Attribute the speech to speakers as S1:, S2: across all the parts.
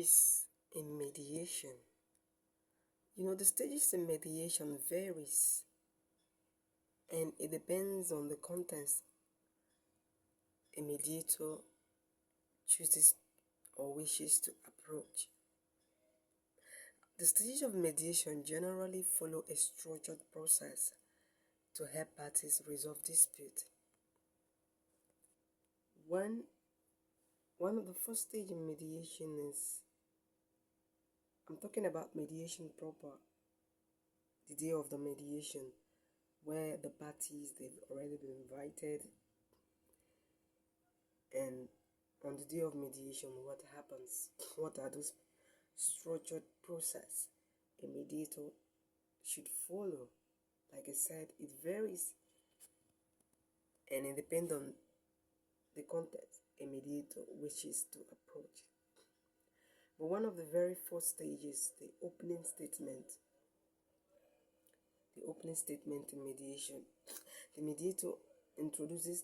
S1: Stages in mediation. The stages in mediation varies and it depends on the context a mediator chooses or wishes to approach. The stages of mediation generally follow a structured process to help parties resolve dispute. One of the first stages in mediation is, I'm talking about mediation proper, the day of the mediation, where the parties, they've already been invited, and on the day of mediation, what happens? What are those structured process a mediator should follow? Like I said, it varies and it depends on the context a mediator wishes to approach. But one of the very first stages, the opening statement. The opening statement in mediation. The mediator introduces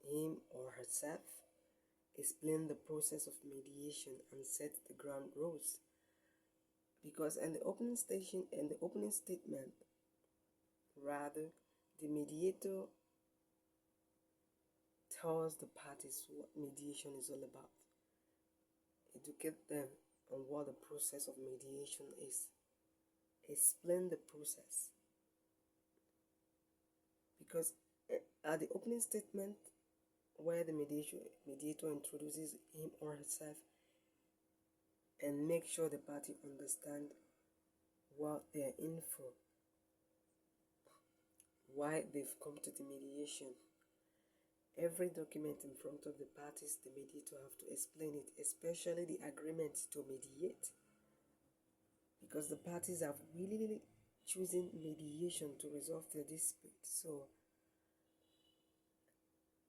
S1: him or herself, explain the process of mediation, and set the ground rules. Because in the opening statement, rather, the mediator tells the parties what mediation is all about, educate them on what the process of mediation is, explain the process. Because at the opening statement, where the mediator introduces him or herself and make sure the party understand what they're in for, why they've come to the mediation. Every document in front of the parties, the mediator have to explain it, especially the agreement to mediate, because the parties have really chosen mediation to resolve their dispute. So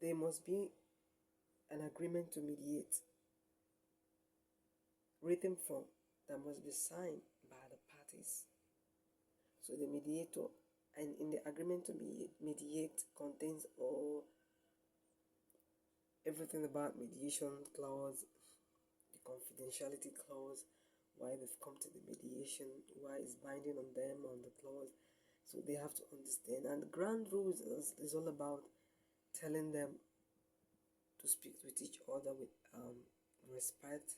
S1: there must be an agreement to mediate, written form that must be signed by the parties. So the mediator, and in the agreement to mediate contains everything about mediation clause, the confidentiality clause, why they've come to the mediation, why it's binding on them on the clause. So they have to understand. And the ground rules is all about telling them to speak with each other with respect,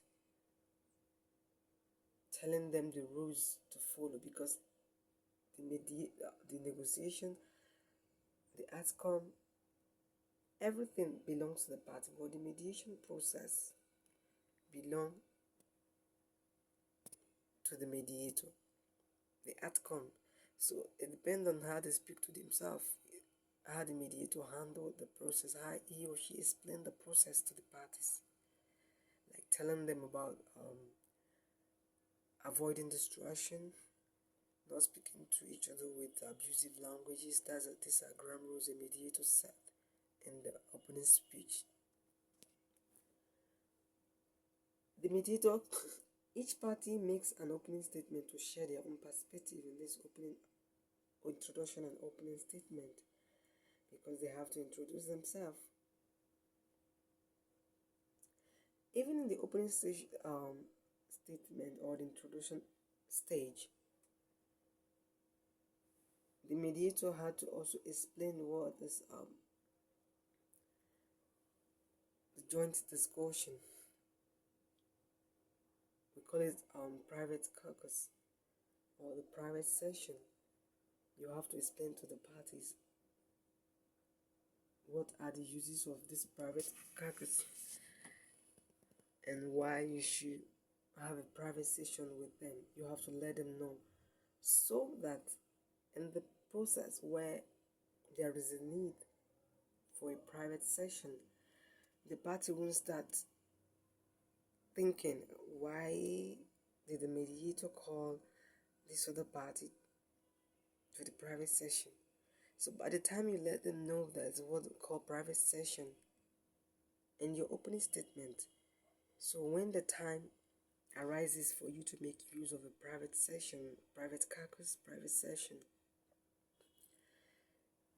S1: telling them the rules to follow, because the negotiation, the outcome, everything belongs to the party, but the mediation process belongs to the mediator, the outcome. So it depends on how they speak to themselves, how the mediator handle the process, how he or she explain the process to the parties, like telling them about avoiding distraction, not speaking to each other with abusive languages. These are ground rules a mediator set in the opening speech. The mediator, each party makes an opening statement to share their own perspective in this opening introduction and opening statement, because they have to introduce themselves. Even in the opening statement or the introduction stage, the mediator had to also explain what is the joint discussion. We call it private caucus or the private session. You have to explain to the parties what are the uses of this private caucus and why you should have a private session with them. You have to let them know, so that in the process where there is a need for a private session, the party won't start thinking, why did the mediator call this other party to the private session? So by the time you let them know that it's what we call private session in your opening statement, so when the time arises for you to make use of a private session, private caucus, private session,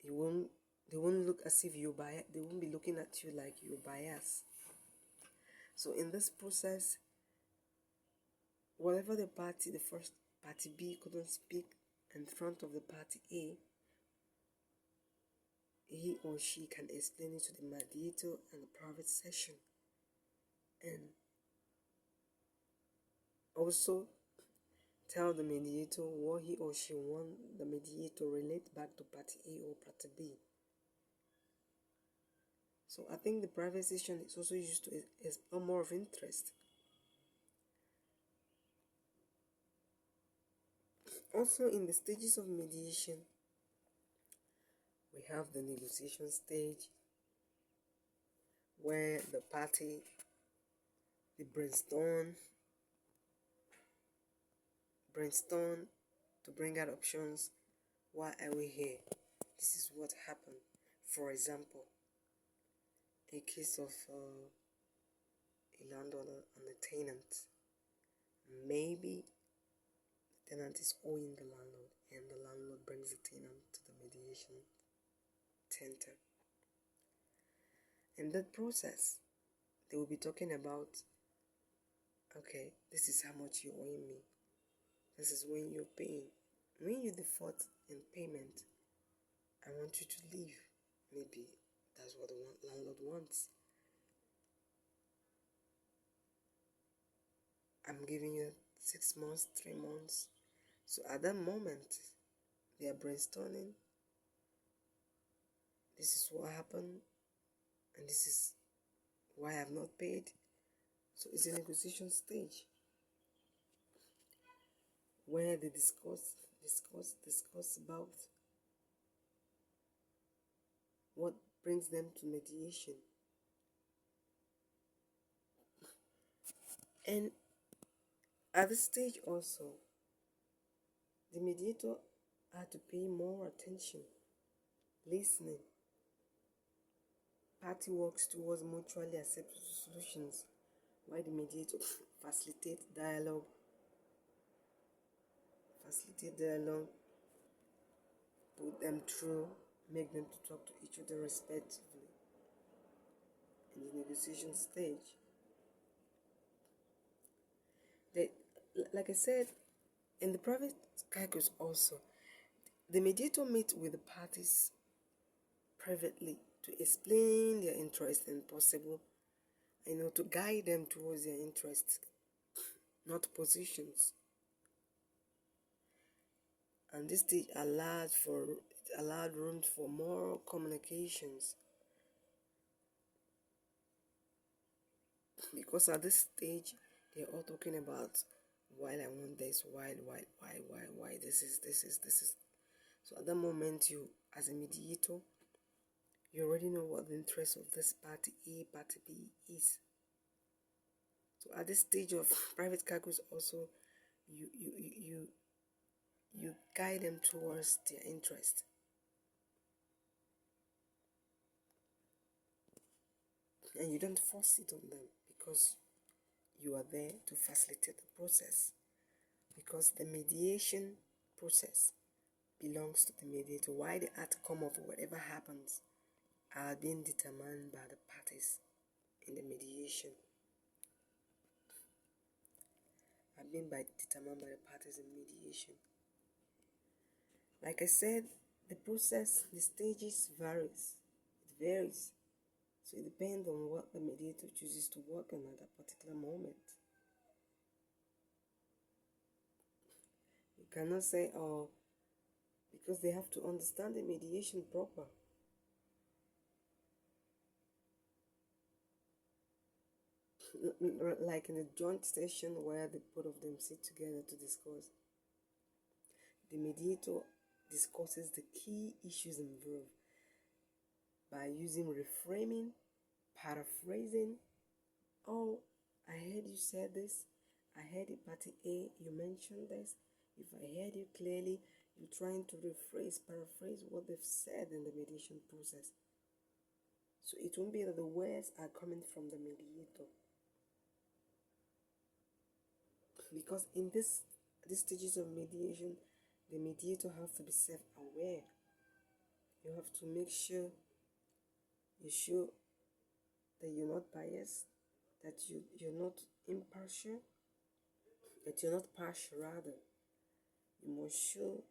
S1: they won't look as if you're biased. They won't be looking at you like you're biased. So in this process, whatever the first party B couldn't speak in front of the party A, he or she can explain it to the mediator in a private session, and also tell the mediator what he or she wants the mediator to relate back to party A or party B. So I think the private session is also used to explore more of interest. Also, in the stages of mediation, we have the negotiation stage, where the party, they brainstorm to bring out options. Why are we here? This is what happened. For example, a case of a landowner and a tenant. Maybe the tenant is owing the landlord, and the landlord brings the tenant to the mediation center. In that process, they will be talking about, okay, this is how much you're owing me. This is when you're paying. When you default in payment, I want you to leave. Maybe that's what the landlord wants. I'm giving you 6 months, 3 months. So at that moment, they are brainstorming. This is what happened, and this is why I have not paid. So it's a negotiation stage where they discuss about what brings them to mediation. And at this stage also, the mediator had to pay more attention, listening. Party works towards mutually acceptable solutions, while the mediator facilitate dialogue, put them through, make them to talk to each other respectively in the negotiation stage. Like I said, in the private caucus also, the mediator meets with the parties privately to explain their interests and possible, to guide them towards their interests, not positions. And this stage allowed room for more communications, because at this stage they're all talking about why I want this, why this is. So at that moment, you as a mediator, you already know what the interest of this party A, party B is. So at this stage of private caucus also, you guide them towards their interest. And you don't force it on them, because you are there to facilitate the process. Because the mediation process belongs to the mediator. Why the outcome of whatever happens are being determined by the parties in the mediation. Determined by the parties in mediation. Like I said, the process, the stages varies. It varies. So it depends on what the mediator chooses to work on at that particular moment. You cannot say, because they have to understand the mediation proper. Like in a joint session where the both of them sit together to discuss, the mediator discusses the key issues involved by using reframing, paraphrasing. Oh, I heard you said this. I heard it, party A, you mentioned this. If I heard you clearly, you're trying to paraphrase what they've said in the mediation process. So it won't be that the words are coming from the mediator. Because in these stages of mediation, the mediator has to be self-aware. You have to make sure you show that you're not biased, that you're not impartial, But you're not partial, rather, you must show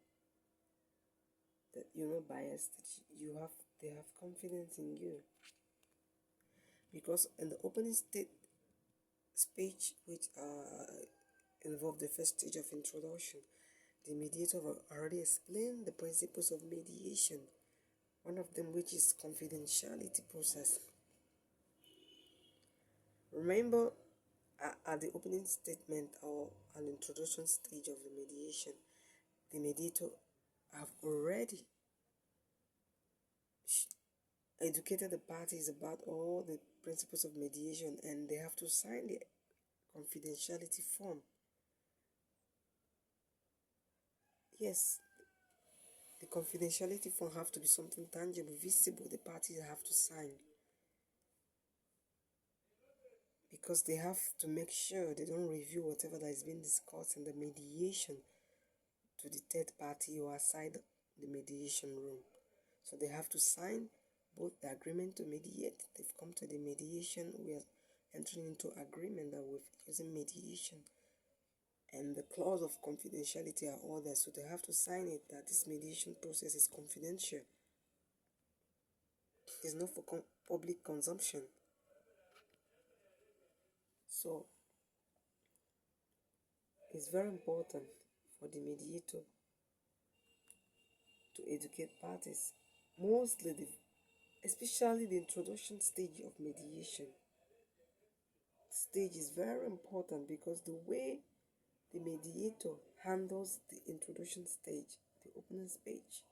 S1: that you're not biased, that they have confidence in you. Because in the opening speech, which involved the first stage of introduction, the mediator already explained the principles of mediation, one of them which is confidentiality process. Remember, at the opening statement or an introduction stage of the mediation, the mediator have already educated the parties about all the principles of mediation, and they have to sign the confidentiality form. Yes, the confidentiality form have to be something tangible, visible, the parties have to sign, because they have to make sure they don't reveal whatever that is being discussed in the mediation to the third party or outside the mediation room. So they have to sign both the agreement to mediate. They've come to the mediation. We are entering into agreement that we're using mediation. And the clause of confidentiality are all there. So they have to sign it that this mediation process is confidential. It's not for public consumption. So it's very important for the mediator to educate parties, especially the introduction stage of mediation. Stage is very important because the way the mediator handles the introduction stage, the opening speech,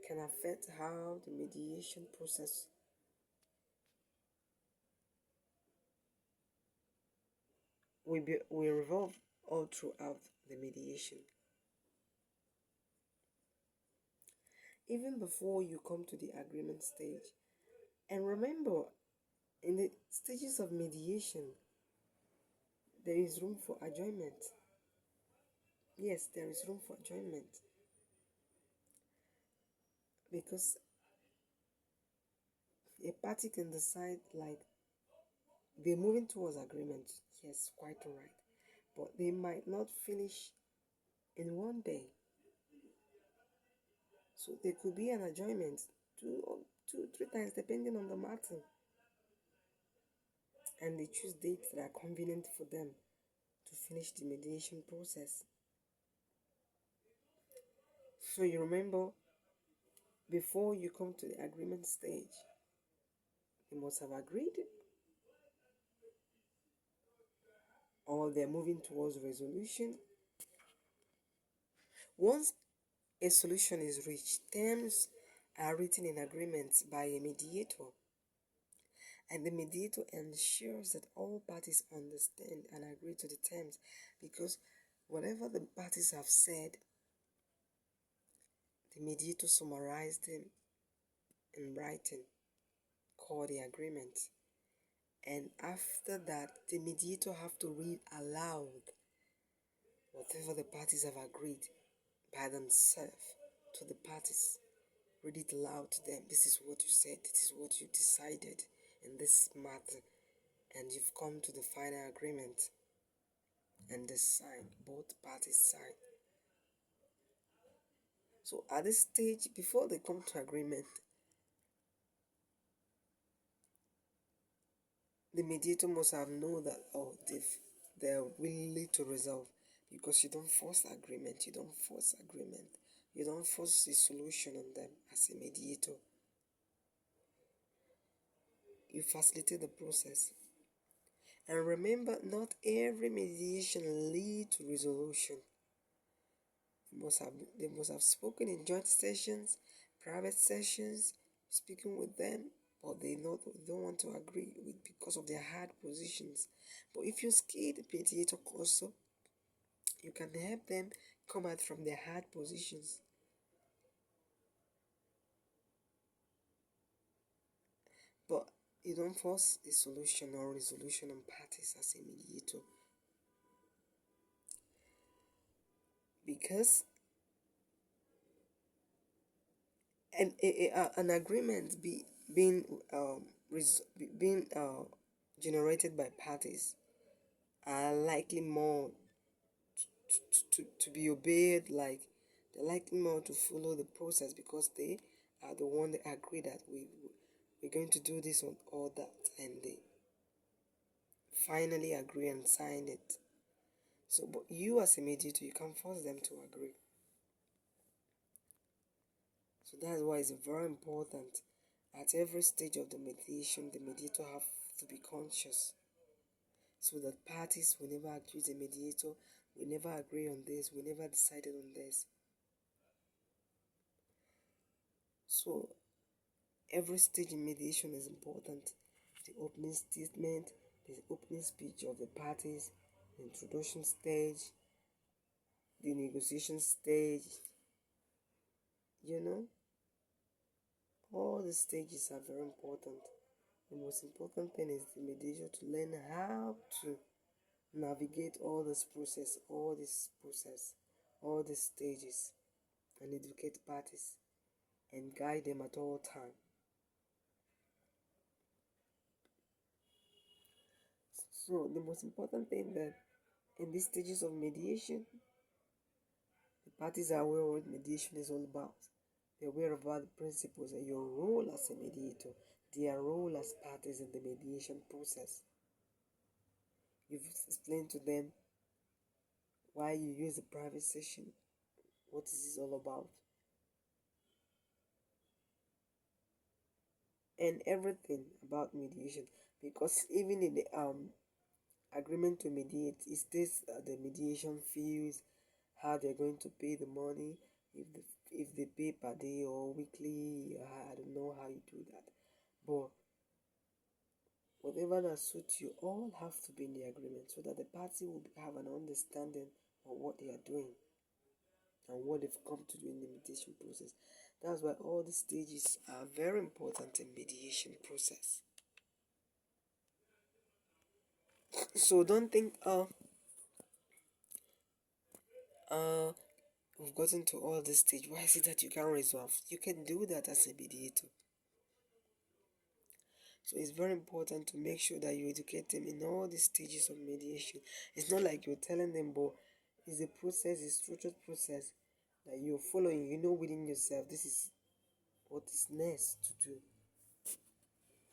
S1: can affect how the mediation process will revolve all throughout the mediation. Even before you come to the agreement stage. And remember, in the stages of mediation, there is room for adjournment. Yes, there is room for adjournment. Because a party can decide, like, they're moving towards agreement. Yes, quite alright. But they might not finish in one day. So there could be an adjournment two, 3 times depending on the matter. And they choose dates that are convenient for them to finish the mediation process. So you remember, before you come to the agreement stage, you must have agreed, or they're moving towards resolution. Once a solution is reached, terms are written in agreements by a mediator, and the mediator ensures that all parties understand and agree to the terms, because whatever the parties have said, the mediator summarized them in writing, called the agreement. And after that, the mediator have to read aloud whatever the parties have agreed by themselves to the parties. Read it aloud to them. This is what you said. This is what you decided in this matter. And you've come to the final agreement. And they sign. Both parties sign. So at this stage, before they come to agreement, the mediator must have known that, they're willing to resolve, because you don't force agreement. You don't force agreement. You don't force a solution on them as a mediator. You facilitate the process. And remember, not every mediation leads to resolution. They must have spoken in joint sessions, private sessions, speaking with them, but they don't want to agree with because of their hard positions. But if you skilled mediator also, you can help them come out from their hard positions. But you don't force a solution or resolution on parties as a mediator, because an agreement being generated by parties are likely more to be obeyed, like they're likely more to follow the process because they are the one that agree that we're going to do this or that, and they finally agree and sign it. So, but you as a mediator, you can force them to agree. So that's why it's very important at every stage of the mediation, the mediator have to be conscious so that parties will never accuse the mediator, we never agree on this, we never decided on this. So every stage in mediation is important. The opening statement, the opening speech of the parties, the introduction stage, the negotiation stage, all the stages are very important. The most important thing is the mediator to learn how to navigate all this process, all these stages, and educate parties and guide them at all time. So the most important thing that in these stages of mediation, the parties are aware what mediation is all about. They're aware about the principles and your role as a mediator, their role as parties in the mediation process. You've explained to them why you use the private session, what is this all about, and everything about mediation. Because even in the agreement to mediate, it states the mediation fees, how they're going to pay the money, if they pay per day or weekly. I don't know how you do that, but whatever that suits you, all have to be in the agreement so that the party will have an understanding of what they are doing and what they've come to do in the mediation process. That's why all the stages are very important in mediation process. So don't think uh we've gotten to all this stage, why is it that you can't resolve? You can do that as a mediator. So it's very important to make sure that you educate them in all the stages of mediation. It's not like you're telling them, but it's a process, it's a structured process that you're following. You know within yourself this is what is next to do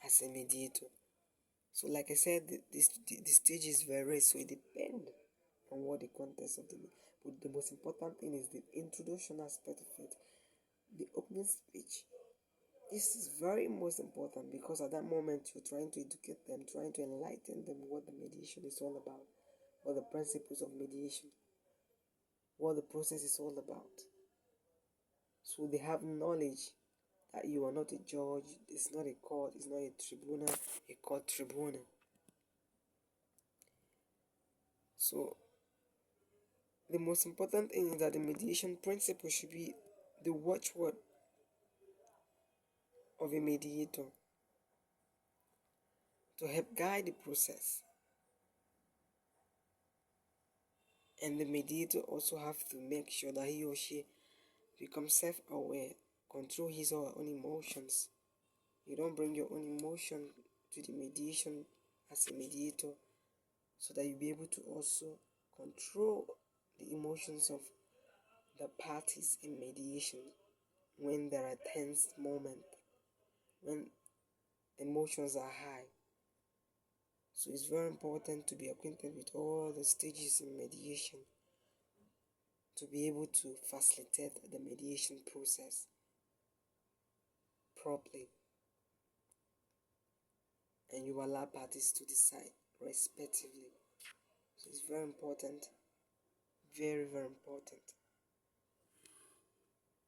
S1: as a mediator. So like I said, the stages vary, so it depends on what the context of the. But the most important thing is the introduction aspect of it, the opening speech. This is very most important because at that moment you're trying to educate them, trying to enlighten them what the mediation is all about, what the principles of mediation, what the process is all about. So they have knowledge that you are not a judge, it's not a court, it's not a tribunal, a court tribunal. So the most important thing is that the mediation principle should be the watchword of a mediator to help guide the process. And the mediator also have to make sure that he or she becomes self-aware, control his or her own emotions. You don't bring your own emotion to the mediation as a mediator, so that you'll be able to also control the emotions of the parties in mediation when there are tense moments, when emotions are high. So it's very important to be acquainted with all the stages in mediation to be able to facilitate the mediation process properly, and you allow parties to decide respectively. So it's very important, very, very important.